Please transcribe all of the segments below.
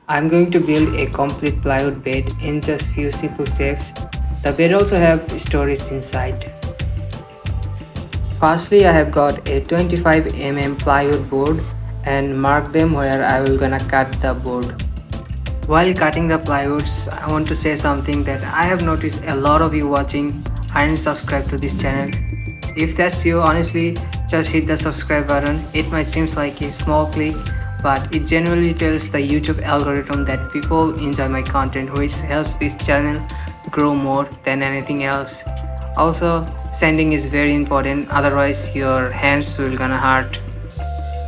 I'm going to build a complete plywood bed in just few simple steps. The bed also have storage inside. Firstly, I have got a 25 mm plywood board and mark them where I will gonna cut the board. While cutting the plywoods, I want to say something that I have noticed a lot of you watching aren't subscribed to this channel. If that's you, honestly, just hit the subscribe button. It might seem like a small click, but it genuinely tells the YouTube algorithm that people enjoy my content, which helps this channel grow more than anything else. Also, sanding is very important, otherwise your hands will gonna hurt.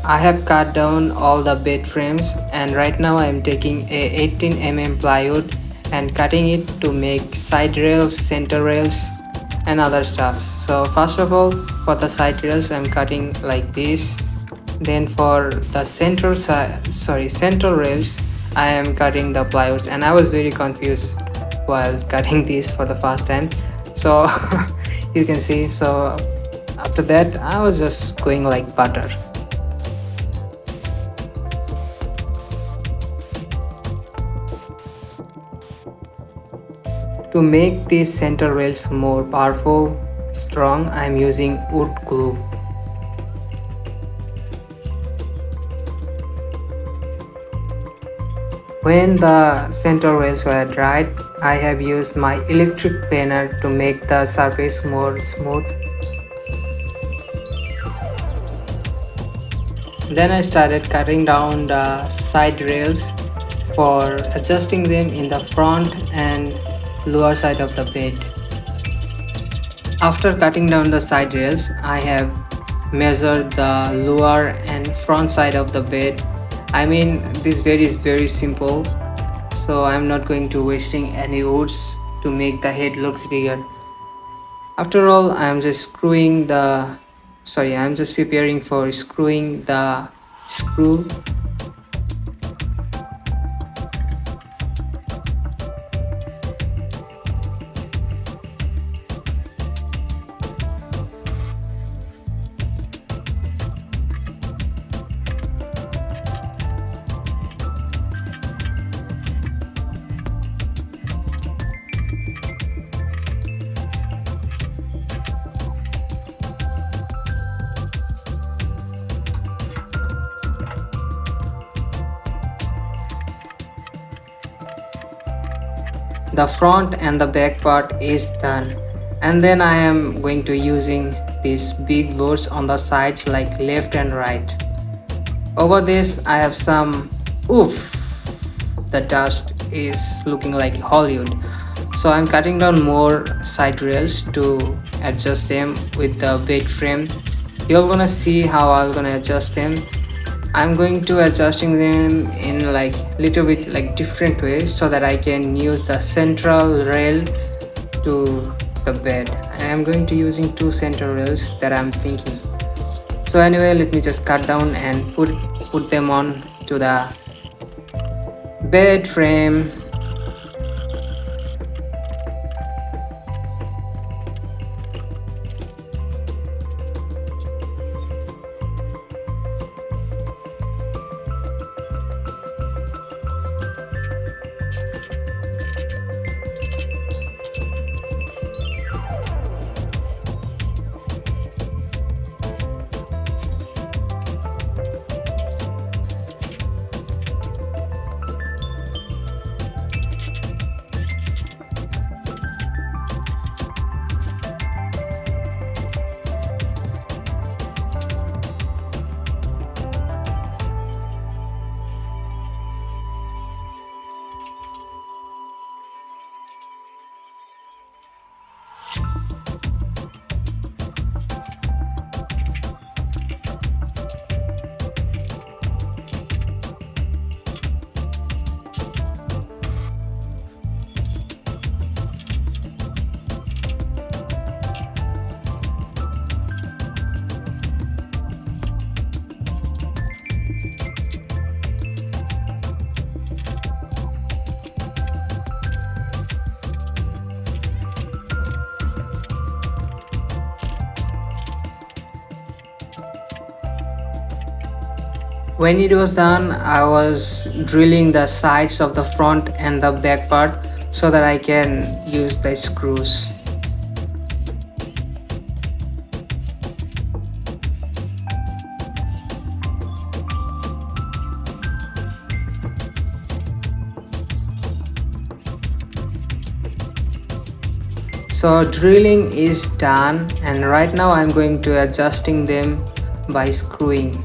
I have cut down all the bed frames and right now I am taking a 18 mm plywood and cutting it to make side rails, center rails and other stuff. So first of all, for the side rails I am cutting like this. Then for the center rails I am cutting the plywoods, and I was very confused while cutting this for the first time. So you can see, so after that I was just going like butter. To make these center rails more powerful, strong, I am using wood glue. When the center rails were dried, I have used my electric planer to make the surface more smooth. Then I started cutting down the side rails for adjusting them in the front and lower side of the bed. After cutting down the side rails, I have measured the lower and front side of the bed. I mean, this bed is very simple, so I'm not going to wasting any woods to make the head looks bigger. After all, I'm just I'm just preparing for screwing the screw. The front and the back part is done, and then I am going to using these big boards on the sides like left and right. Over this I have some, oof, the dust is looking like Hollywood. So I'm cutting down more side rails to adjust them with the bed frame. You're gonna see how I'm gonna adjust them. I'm going to adjusting them in like little bit like different ways so that I can use the central rail to the bed. I am going to using two center rails that I'm thinking. So anyway, let me just cut down and put them on to the bed frame. When it was done, I was drilling the sides of the front and the back part so that I can use the screws. So drilling is done, and right now I'm going to adjusting them by screwing.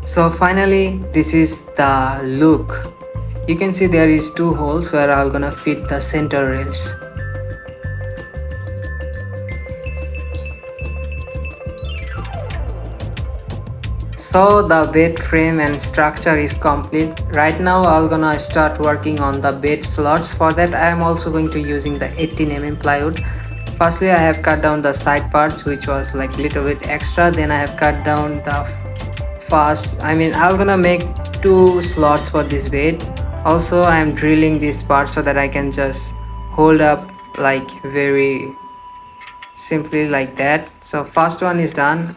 So finally, this is the look. You can see there is two holes where I'm gonna fit the center rails. So the bed frame and structure is complete. Right now I'm gonna start working on the bed slots. For that I am also going to using the 18 mm plywood. Firstly I have cut down the side parts, which was like little bit extra. Then I have cut down the I'm gonna make two slots for this bed. Also I am drilling this part so that I can just hold up like very simply like that. So first one is done,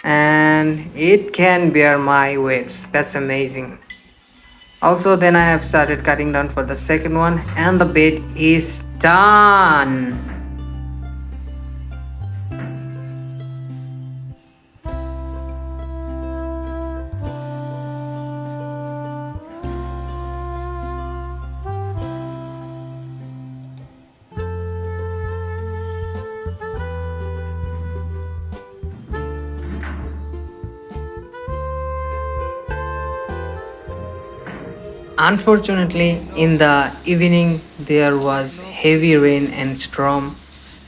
and it can bear my weights. That's amazing. Also then I have started cutting down for the second one, and the bed is done. Unfortunately, in the evening there was heavy rain and storm,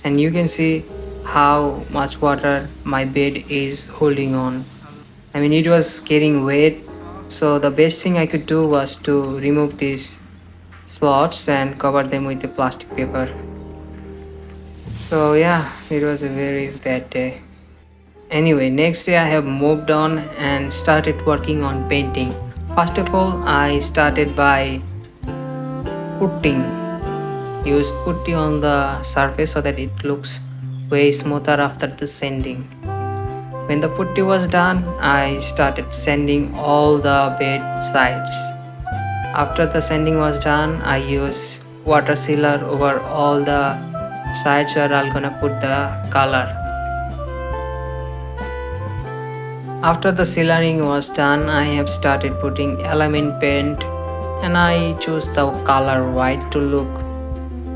and you can see how much water my bed is holding on. It was getting wet, so the best thing I could do was to remove these slots and cover them with the plastic paper. So yeah, it was a very bad day. Anyway, next day I have moved on and started working on painting. First of all, I started by putting. Used putty on the surface so that it looks way smoother after the sanding. When the putty was done, I started sanding all the bed sides. After the sanding was done, I used water sealer over all the sides where I'm gonna put the color. After the sealing was done, I have started putting element paint, and I chose the color white to look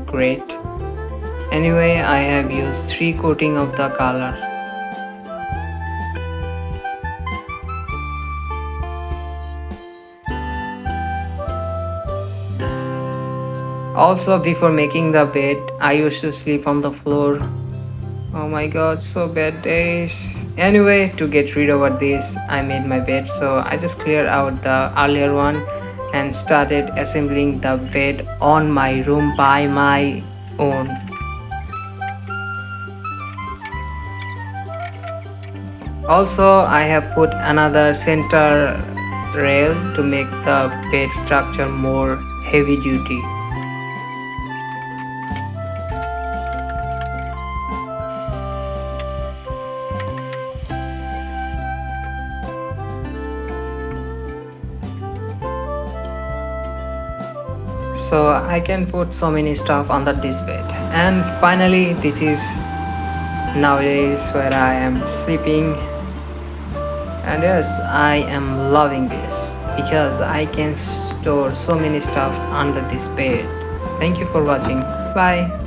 great. Anyway, I have used 3 coating of the color. Also, before making the bed, I used to sleep on the floor. Oh my god, so bad days. Anyway, to get rid of this, I made my bed, so I just cleared out the earlier one and started assembling the bed on my room by my own. Also, I have put another center rail to make the bed structure more heavy duty. So I can put so many stuff under this bed. And finally, this is nowadays where I am sleeping. And yes, I am loving this because I can store so many stuff under this bed. Thank you for watching. Bye.